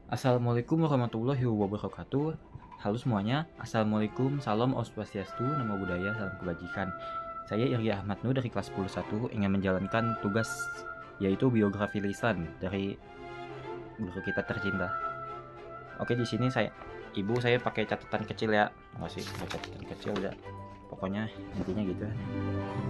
Assalamualaikum warahmatullahi wabarakatuh. Halo semuanya, Assalamualaikum, salam Om Swastiastu, namo buddhaya, salam kebajikan. Saya Iri Ahmad Nur dari kelas 10 ingin menjalankan tugas yaitu biografi lisan dari guru kita tercinta. Oke, di sini saya pakai catatan kecil ya. Enggak sih, pakai catatan kecil ya. Pokoknya intinya gitu.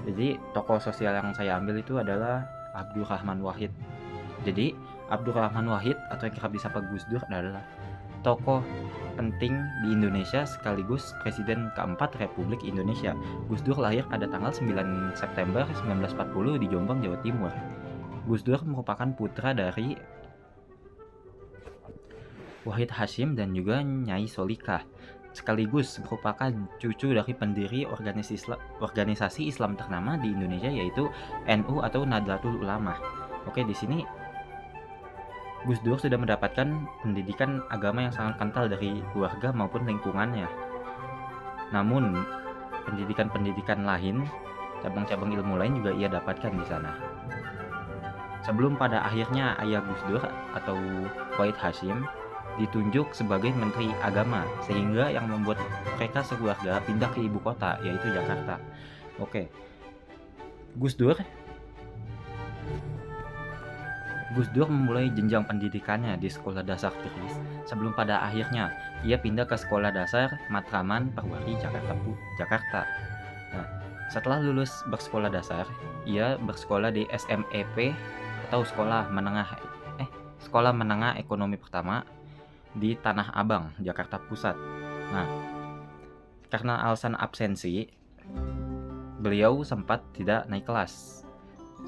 Jadi tokoh sosial yang saya ambil itu adalah Abdurrahman Wahid. Jadi Abdurrahman Wahid atau yang kerap disapa Gus Dur adalah tokoh penting di Indonesia sekaligus Presiden keempat Republik Indonesia. Gus Dur lahir pada tanggal 9 September 1940 di Jombang, Jawa Timur. Gus Dur merupakan putra dari Wahid Hasyim dan juga Nyai Solikah, sekaligus merupakan cucu dari pendiri organisasi Islam ternama di Indonesia yaitu NU atau Nahdlatul Ulama. Oke, di sini Gus Dur sudah mendapatkan pendidikan agama yang sangat kental dari keluarga maupun lingkungannya. Namun, pendidikan lain, cabang-cabang ilmu lain juga ia dapatkan di sana. Sebelum pada akhirnya ayah Gus Dur atau Wahid Hasyim ditunjuk sebagai Menteri Agama, sehingga yang membuat mereka sekeluarga pindah ke ibu kota, yaitu Jakarta. Oke, Gus Dur memulai jenjang pendidikannya di sekolah dasar Keris sebelum pada akhirnya ia pindah ke sekolah dasar Matraman Perwari, Jakarta. Nah, setelah lulus bersekolah dasar, ia bersekolah di SMEP atau Sekolah Menengah Ekonomi Pertama di Tanah Abang, Jakarta Pusat. Nah, karena alasan absensi, beliau sempat tidak naik kelas,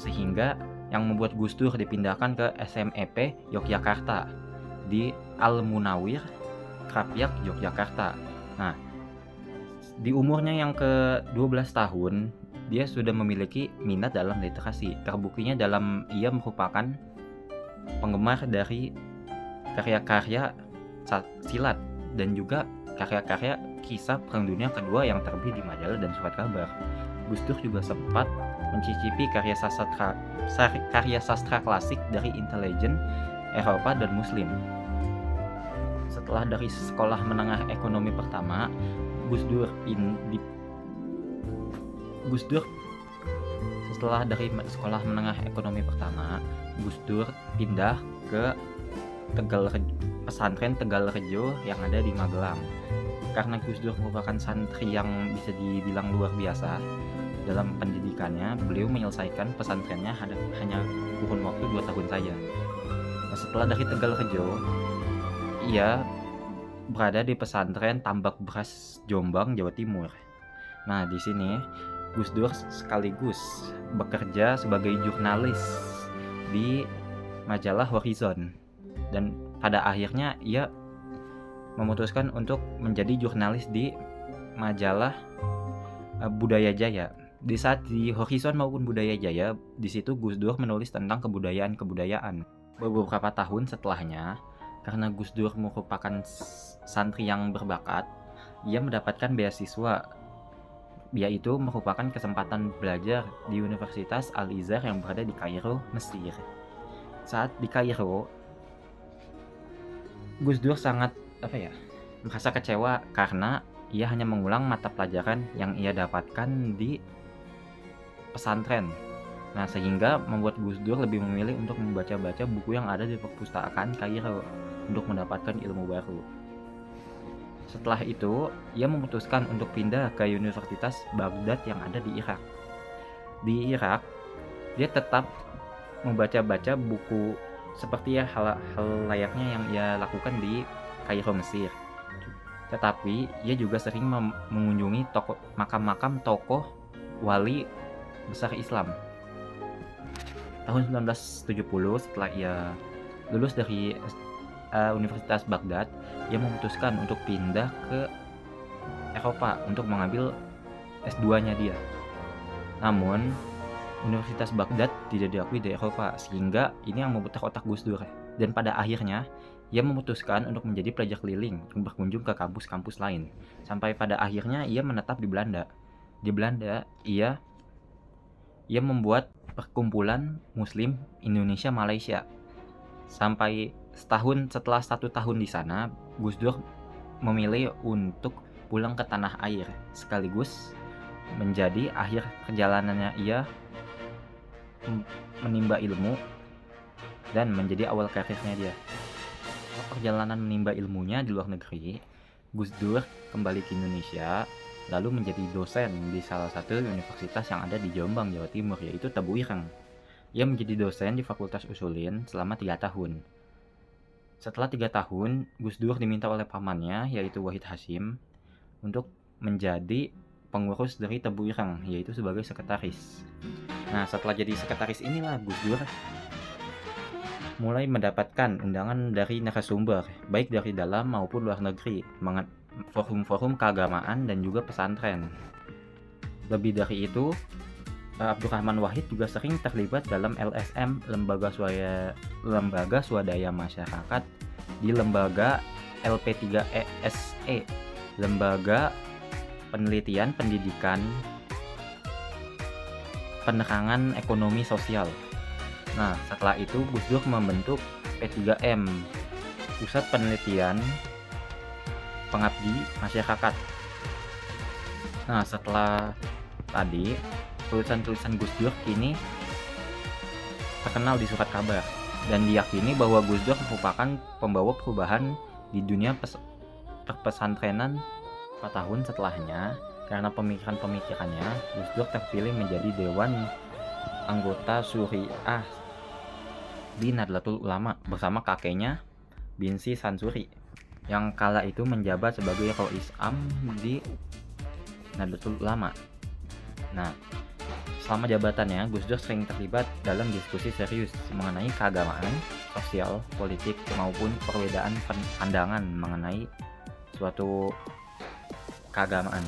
sehingga yang membuat Gus Dur dipindahkan ke SMEP Yogyakarta di Al-Munawir, Krapyak, Yogyakarta. Nah, di umurnya yang ke-12 tahun, dia sudah memiliki minat dalam literasi. Terbuktinya dalam ia merupakan penggemar dari karya-karya silat dan juga karya-karya kisah Perang Dunia Kedua yang terbit di majalah dan surat kabar. Gus Dur juga sempat mencicipi karya sastra klasik dari intelijen Eropa dan Muslim. Setelah dari Sekolah Menengah Ekonomi Pertama, setelah dari Sekolah Menengah Ekonomi Pertama, Gus Dur pindah ke pesantren Tegalrejo yang ada di Magelang. Karena Gus Dur merupakan santri yang bisa dibilang luar biasa dalam pendidikannya, beliau menyelesaikan pesantrennya hanya kurun waktu 2 tahun saja. Nah, setelah dari Tegalrejo, ia berada di pesantren Tambak Beras Jombang, Jawa Timur. Nah, di sini Gus Dur sekaligus bekerja sebagai jurnalis di majalah Horizon, dan pada akhirnya ia memutuskan untuk menjadi jurnalis di majalah Budaya Jaya. Di saat di Horizon maupun Budaya Jaya, di situ Gus Dur menulis tentang kebudayaan. Beberapa tahun setelahnya, karena Gus Dur merupakan santri yang berbakat, ia mendapatkan beasiswa, yaitu merupakan kesempatan belajar di Universitas Al-Azhar yang berada di Kairo, Mesir. Saat di Kairo, Gus Dur sangat merasa kecewa karena ia hanya mengulang mata pelajaran yang ia dapatkan di pesantren. Nah, sehingga membuat Gus Dur lebih memilih untuk membaca-baca buku yang ada di perpustakaan Kairo untuk mendapatkan ilmu baru. Setelah itu, ia memutuskan untuk pindah ke Universitas Baghdad yang ada di Irak. Di Irak, dia tetap membaca-baca buku seperti hal layaknya yang ia lakukan di Kairo, Mesir. Tetapi ia juga sering mengunjungi makam-makam tokoh wali besar Islam. Tahun 1970, setelah ia lulus dari Universitas Baghdad, ia memutuskan untuk pindah ke Eropa untuk mengambil S2-nya dia. Namun, Universitas Baghdad tidak diakui di Eropa, sehingga ini yang memutar otak Gus Dur. Dan pada akhirnya, ia memutuskan untuk menjadi pelajar keliling, berkunjung ke kampus-kampus lain. Sampai pada akhirnya ia menetap di Belanda. Di Belanda, ia membuat perkumpulan Muslim Indonesia Malaysia. Sampai Setelah 1 tahun di sana, Gus Dur memilih untuk pulang ke tanah air, sekaligus menjadi akhir perjalanannya ia menimba ilmu dan menjadi awal karirnya dia. Perjalanan menimba ilmunya di luar negeri, Gus Dur kembali ke Indonesia, lalu menjadi dosen di salah satu universitas yang ada di Jombang, Jawa Timur, yaitu Tebu Ireng. Ia menjadi dosen di Fakultas Usulin selama 3 tahun. Setelah 3 tahun, Gus Dur diminta oleh pamannya, yaitu Wahid Hasyim, untuk menjadi pengurus dari Tebu Ireng, yaitu sebagai sekretaris. Nah, setelah jadi sekretaris inilah Gus Dur mulai mendapatkan undangan dari narasumber, baik dari dalam maupun luar negeri, forum-forum keagamaan dan juga pesantren. Lebih dari itu, Abdurrahman Wahid juga sering terlibat dalam LSM, Lembaga Swadaya Masyarakat, di Lembaga LP3ESE, Lembaga Penelitian Pendidikan Penerangan Ekonomi Sosial. Nah, setelah itu Gus Dur membentuk P3M, Pusat Penelitian Pengabdi Masyarakat. Nah, setelah tadi, tulisan-tulisan Gus Dur kini terkenal di surat kabar dan diyakini bahwa Gus Dur merupakan pembawa perubahan di dunia perpesantrenan. 4 tahun setelahnya, karena pemikiran-pemikirannya, Gus Dur terpilih menjadi Dewan Anggota Syuriah di Nahdlatul Ulama bersama kakeknya Binsi Sansuri, yang kala itu menjabat sebagai Rois Am di Nahdlatul Ulama. Nah, selama jabatannya, Gus Dur sering terlibat dalam diskusi serius mengenai keagamaan, sosial, politik, maupun perbedaan pandangan mengenai suatu keagamaan.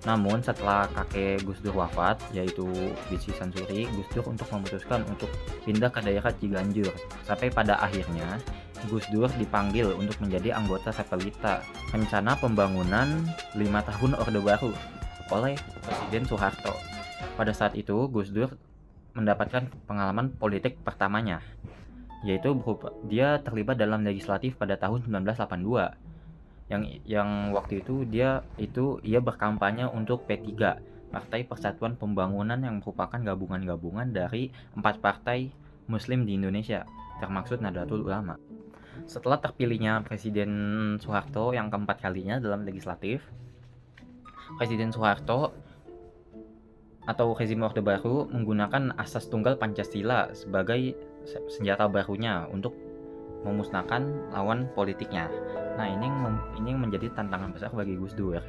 Namun setelah kakek Gus Dur wafat, yaitu Binsi Sansuri, Gus Dur memutuskan untuk pindah ke daerah Ciganjur. Sampai pada akhirnya Gus Dur dipanggil untuk menjadi anggota Sapelita, rencana pembangunan 5 tahun Orde Baru oleh Presiden Soeharto. Pada saat itu Gus Dur mendapatkan pengalaman politik pertamanya, yaitu dia terlibat dalam legislatif pada tahun 1982. Yang waktu itu ia berkampanye untuk P3, Partai Persatuan Pembangunan, yang merupakan gabungan dari 4 partai Muslim di Indonesia, termasuk Nahdlatul Ulama. Setelah terpilihnya Presiden Soeharto yang keempat kalinya dalam legislatif, Presiden Soeharto atau rezim Orde Baru menggunakan asas tunggal Pancasila sebagai senjata barunya untuk memusnahkan lawan politiknya. Nah, ini menjadi tantangan besar bagi Gus Dur.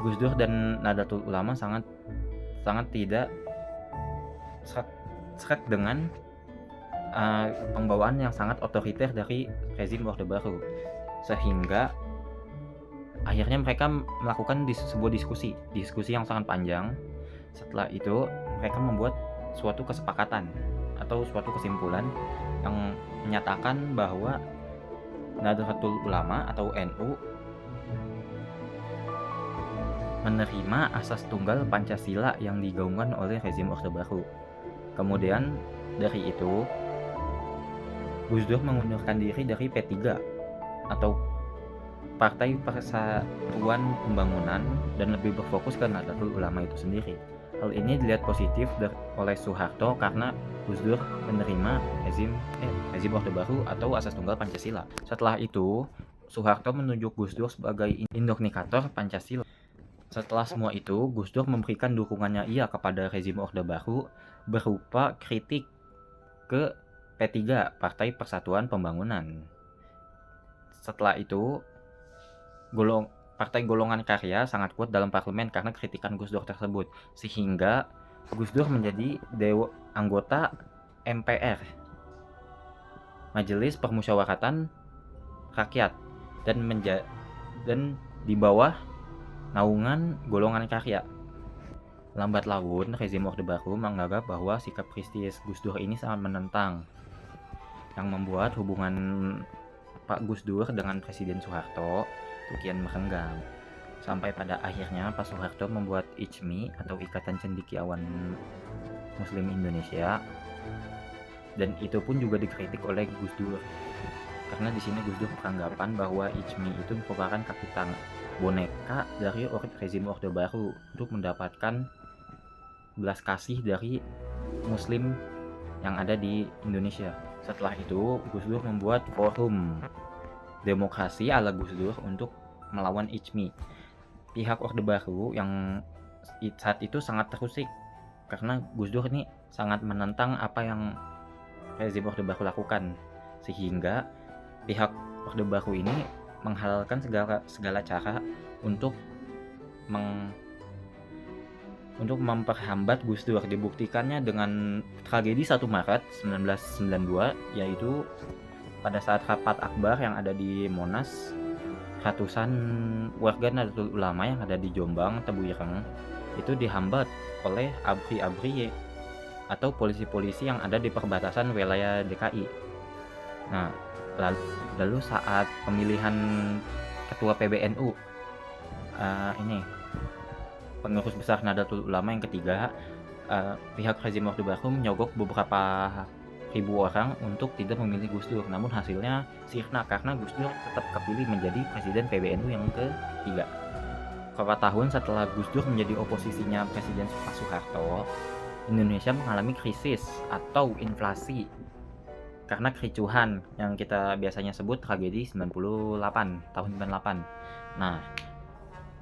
Gus Dur dan Nahdlatul Ulama sangat tidak serak dengan pembawaan yang sangat otoriter dari rezim Orde Baru, sehingga akhirnya mereka melakukan sebuah diskusi yang sangat panjang. Setelah itu mereka membuat suatu kesepakatan atau suatu kesimpulan yang menyatakan bahwa Nahdlatul Ulama atau NU menerima asas tunggal Pancasila yang digaungkan oleh rezim Orde Baru. Kemudian dari itu Gus Dur mengundurkan diri dari P3 atau Partai Persatuan Pembangunan dan lebih berfokus ke Nahdlatul Ulama itu sendiri. Hal ini dilihat positif oleh Soeharto karena Gus Dur menerima rezim Orde Baru atau asas tunggal Pancasila. Setelah itu, Soeharto menunjuk Gus Dur sebagai indoktrinator Pancasila. Setelah semua itu, Gus Dur memberikan dukungannya kepada rezim Orde Baru berupa kritik ke P3, Partai Persatuan Pembangunan. Setelah itu, Partai Golongan Karya sangat kuat dalam parlemen karena kritikan Gus Dur tersebut, sehingga Gus Dur menjadi anggota MPR, Majelis Permusyawaratan Rakyat, dan di bawah naungan Golongan Karya. Lambat laun, rezim Orde Baru menganggap bahwa sikap kritis Gus Dur ini sangat menentang, yang membuat hubungan Pak Gus Dur dengan Presiden Soeharto kian merenggang. Sampai pada akhirnya Pak Soeharto membuat ICMI atau Ikatan Cendekiawan Muslim Indonesia dan itu pun juga dikritik oleh Gus Dur. Karena di sini Gus Dur beranggapan bahwa Ijmi itu merupakan kaki tangan boneka dari rezim Orde Baru untuk mendapatkan belas kasih dari Muslim yang ada di Indonesia. Setelah itu, Gus Dur membuat forum demokrasi ala Gus Dur untuk melawan Ijmi. Pihak Orde Baru yang saat itu sangat terusik karena Gus Dur ini sangat menentang apa yang rezim Orde Baru lakukan, sehingga pihak Orde Baru ini menghalalkan segala cara untuk memperhambat Gus Dur. Dibuktikannya dengan tragedi 1 Maret 1992, yaitu pada saat rapat akbar yang ada di Monas, ratusan warga Nahdlatul Ulama yang ada di Jombang, Tebuireng itu dihambat oleh ABRI atau polisi-polisi yang ada di perbatasan wilayah DKI. Nah, lalu saat pemilihan ketua PBNU, ini pengurus besar Nahdlatul Ulama yang ketiga, pihak rezim Orde Baru menyogok beberapa ribu orang untuk tidak memilih Gus Dur. Namun hasilnya sirna karena Gus Dur tetap kepilih menjadi presiden PBNU yang ketiga. Beberapa tahun setelah Gus Dur menjadi oposisinya Presiden Pak Soeharto, Indonesia mengalami krisis atau inflasi karena kericuhan yang kita biasanya sebut tragedi 98, tahun 98. Nah,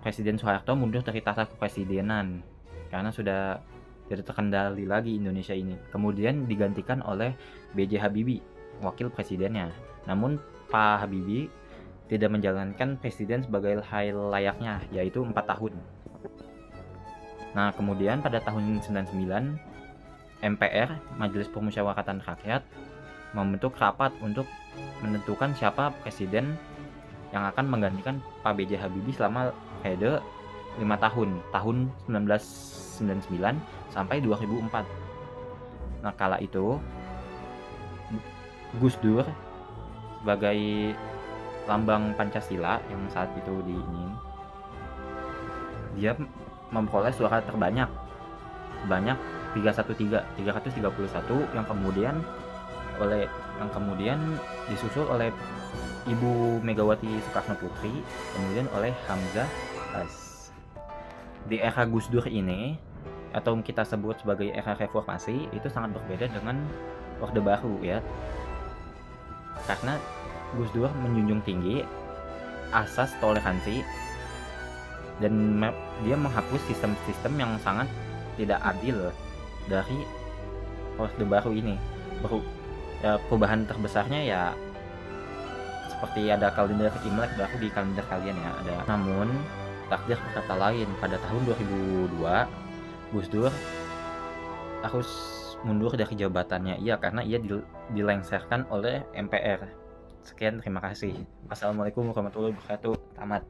Presiden Soeharto mundur dari tahta kepresidenan karena sudah tidak terkendali lagi Indonesia ini. Kemudian digantikan oleh B.J. Habibie, wakil presidennya. Namun Pak Habibie tidak menjalankan presiden sebagai hal layaknya, yaitu 4 tahun. Nah, kemudian pada tahun 99, MPR, Majelis Permusyawaratan Rakyat, membentuk rapat untuk menentukan siapa presiden yang akan menggantikan Pak B.J. Habibie selama periode 5 tahun 1999 sampai 2004. Nah, kala itu Gus Dur sebagai lambang Pancasila yang saat itu dia memperoleh suara terbanyak sebanyak 331 yang kemudian disusul oleh Ibu Megawati Soekarno Putri, kemudian oleh Hamzah As. Di era Gus Dur ini, atau kita sebut sebagai era reformasi, itu sangat berbeda dengan Orde Baru ya. Karena Gus Dur menjunjung tinggi asas toleransi dan dia menghapus sistem-sistem yang sangat tidak adil dari Orde Baru ini. Perubahan terbesarnya ya seperti ada kalender Imlek baru di kalender kalian ya ada. Namun takdir berkata lain. Pada tahun 2002 Gus Dur harus mundur dari jabatannya karena ia dilengserkan oleh MPR. Sekian, terima kasih. Wassalamualaikum warahmatullahi wabarakatuh. Tamat.